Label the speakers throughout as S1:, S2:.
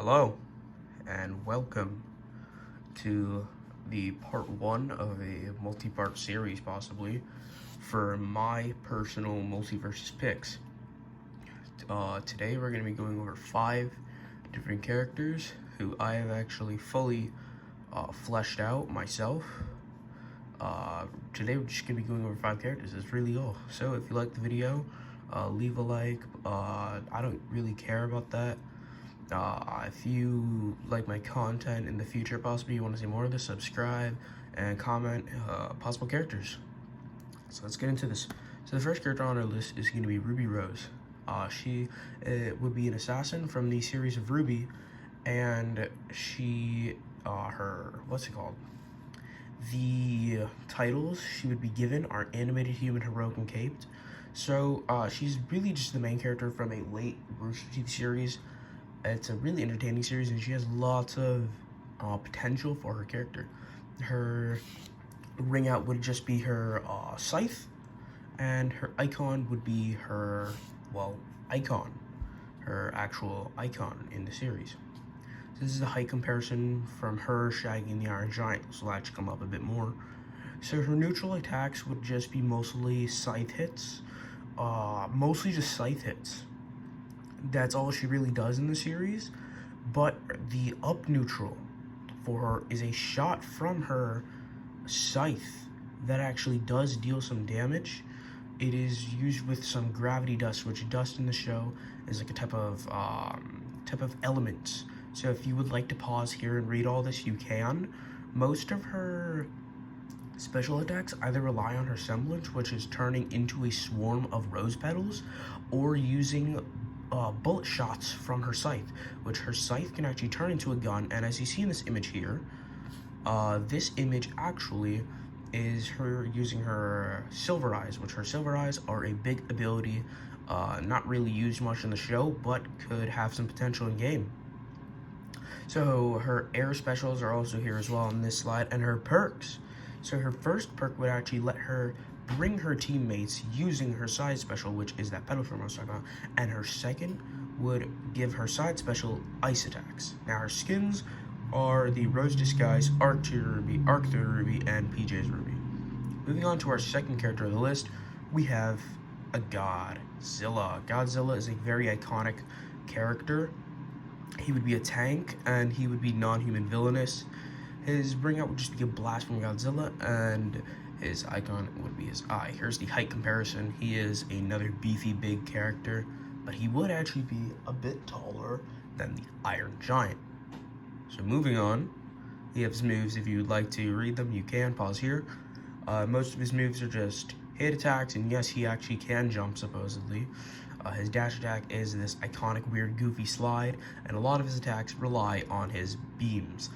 S1: Hello, and welcome to the part one of a multi-part series, possibly, for my personal Multiversus picks. Today we're going to be going over 5 different characters who I have actually fully fleshed out myself. Today we're just going to be going over 5 characters. That's really all. So if you like the video, leave a like. I don't really care about that. If you like my content in the future, possibly you want to see more of this, subscribe and comment possible characters. So let's get into this. So the first character on our list is going to be Ruby Rose. She would be an assassin from the series of Ruby, and she, what's it called? The titles she would be given are Animated Human, Heroic, and Caped. So she's really just the main character from a late Rooster Teeth series. It's a really entertaining series, and she has lots of potential for her character. Her ring out would just be her scythe, and her icon would be her, icon. Her actual icon in the series. So this is a height comparison from her, Shaggy, and the Iron Giant, so that'll actually come up a bit more. So her neutral attacks would just be mostly scythe hits, mostly just scythe hits. That's all she really does in the series, but the up neutral for her is a shot from her scythe that actually does deal some damage. It is used with some gravity dust, which dust in the show is like a type of element. So if you would like to pause here and read all this, you can. Most of her special attacks either rely on her semblance, which is turning into a swarm of rose petals, or using bullet shots from her scythe, which her scythe can actually turn into a gun. And as you see in this image here, this image actually is her using her silver eyes, which her silver eyes are a big ability, not really used much in the show, but could have some potential in game. So her air specials are also here as well on this slide, and her perks. So her first perk would actually let her bring her teammates using her side special, which is that pedal form I was talking about, and her second would give her side special ice attacks. Now her skins are the Rose Disguise, Arctic Ruby, and PJ's Ruby. Moving on to our second character of the list, we have a Godzilla. Godzilla is a very iconic character. He would be a tank, and he would be non-human villainous. His bring out would just be a blast from Godzilla, and his icon would be his eye. Here's the height comparison. He is another beefy big character, but he would actually be a bit taller than the Iron Giant. So moving on, he has moves. If you would like to read them, you can pause here. Most of his moves are just hit attacks, and yes, he actually can jump, supposedly. His dash attack is this iconic, weird, goofy slide, and a lot of his attacks rely on his beams.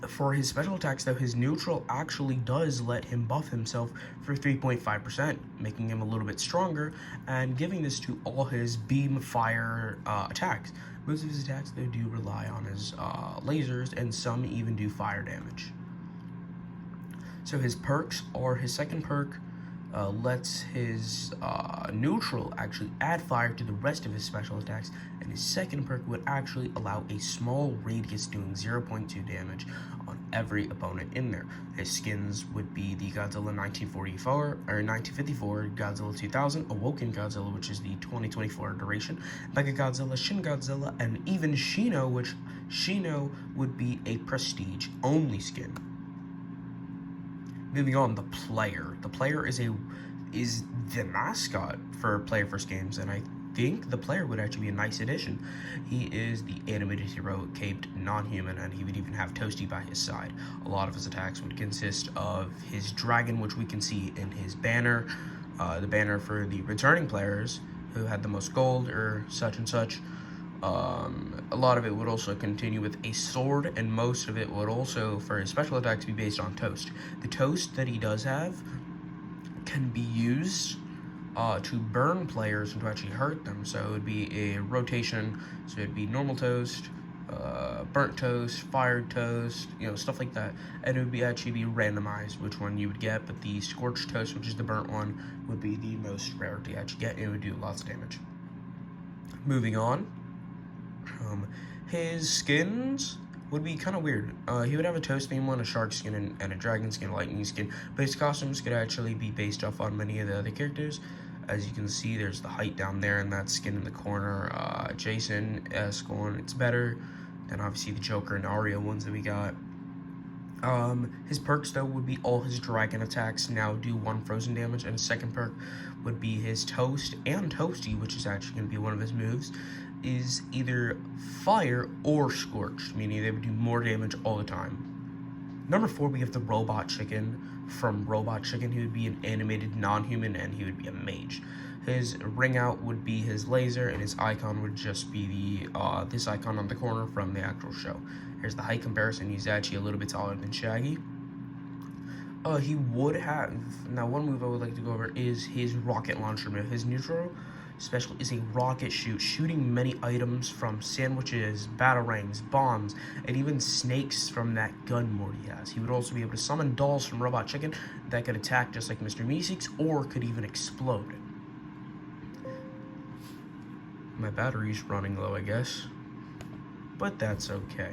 S1: For his special attacks, though, his neutral actually does let him buff himself for 3.5%, making him a little bit stronger, and giving this to all his beam fire attacks. Most of his attacks, though, do rely on his lasers, and some even do fire damage. So his perks, or his second perk, lets his neutral actually add fire to the rest of his special attacks, and his second perk would actually allow a small radius doing 0.2 damage on every opponent in there. His skins would be the Godzilla 1954, Godzilla 2000, Awoken Godzilla, which is the 2024 iteration, Mega Godzilla, Shin Godzilla, and even Shino, which Shino would be a prestige only skin. Moving on, the player. The player is the mascot for Player First Games, and I think the player would actually be a nice addition. He is the animated hero, caped non-human, and he would even have Toasty by his side. A lot of his attacks would consist of his dragon, which we can see in his banner, the banner for the returning players who had the most gold or such and such. A lot of it would also continue with a sword, and most of it would also, for his special attacks, be based on toast. The toast that he does have can be used to burn players and to actually hurt them. So it would be a rotation, so it'd be normal toast, burnt toast, fired toast, stuff like that. And it would actually be randomized which one you would get, but the scorched toast, which is the burnt one, would be the most rare to actually get, and it would do lots of damage. Moving on, His skins would be kind of weird. He would have a toast theme one, a shark skin, and a dragon skin, lightning skin. But his costumes could actually be based off on many of the other characters. As you can see, there's the height down there, and that skin in the corner. Jason-esque one, it's better than obviously the Joker and Aria ones that we got. His perks though would be all his dragon attacks now do 1 frozen damage, and his second perk would be his toast and toasty, which is actually going to be one of his moves, is either fire or scorched, meaning they would do more damage all the time. Number 4, we have the Robot Chicken. From Robot Chicken, he would be an animated non-human, and he would be a mage. His ring out would be his laser, and his icon would just be the this icon on the corner from the actual show. Here's the height comparison. He's actually a little bit taller than Shaggy. He would have, now one move I would like to go over is his rocket launcher move. His neutral special is a rocket shoot, shooting many items from sandwiches, batarangs, bombs, and even snakes from that gun mode he has. He would also be able to summon dolls from Robot Chicken that could attack just like Mr. Meeseeks, or could even explode. My battery's running low, I guess, but that's okay.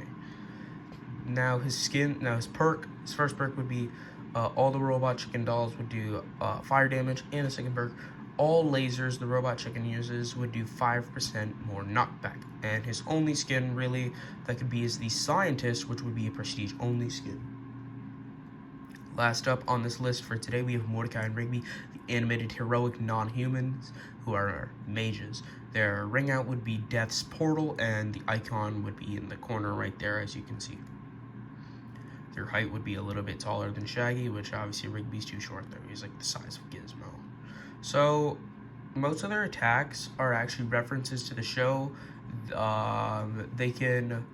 S1: Now his first perk would be all the Robot Chicken dolls would do fire damage, and the second perk, all lasers the Robot Chicken uses would do 5% more knockback. And his only skin really that could be is the Scientist, which would be a prestige only skin. Last up on this list for today, we have Mordecai and Rigby, the animated heroic non-humans who are mages. Their ring out would be Death's Portal, and the icon would be in the corner right there, as you can see. Their height would be a little bit taller than Shaggy, which obviously Rigby's too short though. He's like the size of Gizmo. So most of their attacks are actually references to the show. They can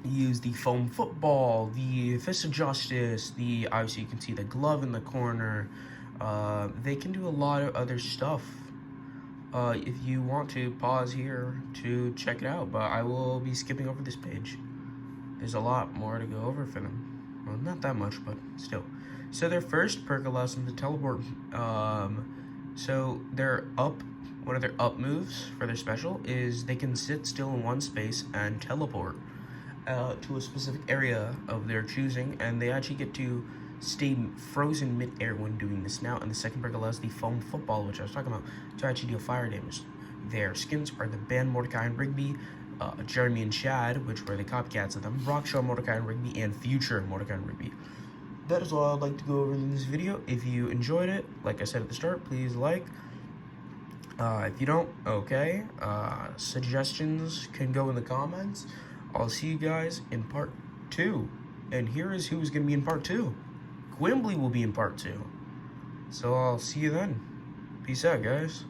S1: use the foam football, the fist of justice, obviously you can see the glove in the corner. They can do a lot of other stuff. If you want to pause here to check it out, but I will be skipping over this page. There's a lot more to go over for them. Well, not that much, but still. So their first perk allows them to teleport. So one of their up moves for their special is they can sit still in one space and teleport to a specific area of their choosing, and they actually get to stay frozen mid-air when doing this now. And the second perk allows the foam football, which I was talking about, to actually deal fire damage. Their skins are the band Mordecai and Rigby, Jeremy and Chad, which were the copycats of them, Rock Show Mordecai and Rigby, and Future Mordecai and Rigby. That is all I'd like to go over in this video. If you enjoyed it, like I said at the start, please like. If you don't, okay. Suggestions can go in the comments. I'll see you guys in part 2. And here is who's going to be in part 2. Quimbly will be in part 2. So I'll see you then. Peace out, guys.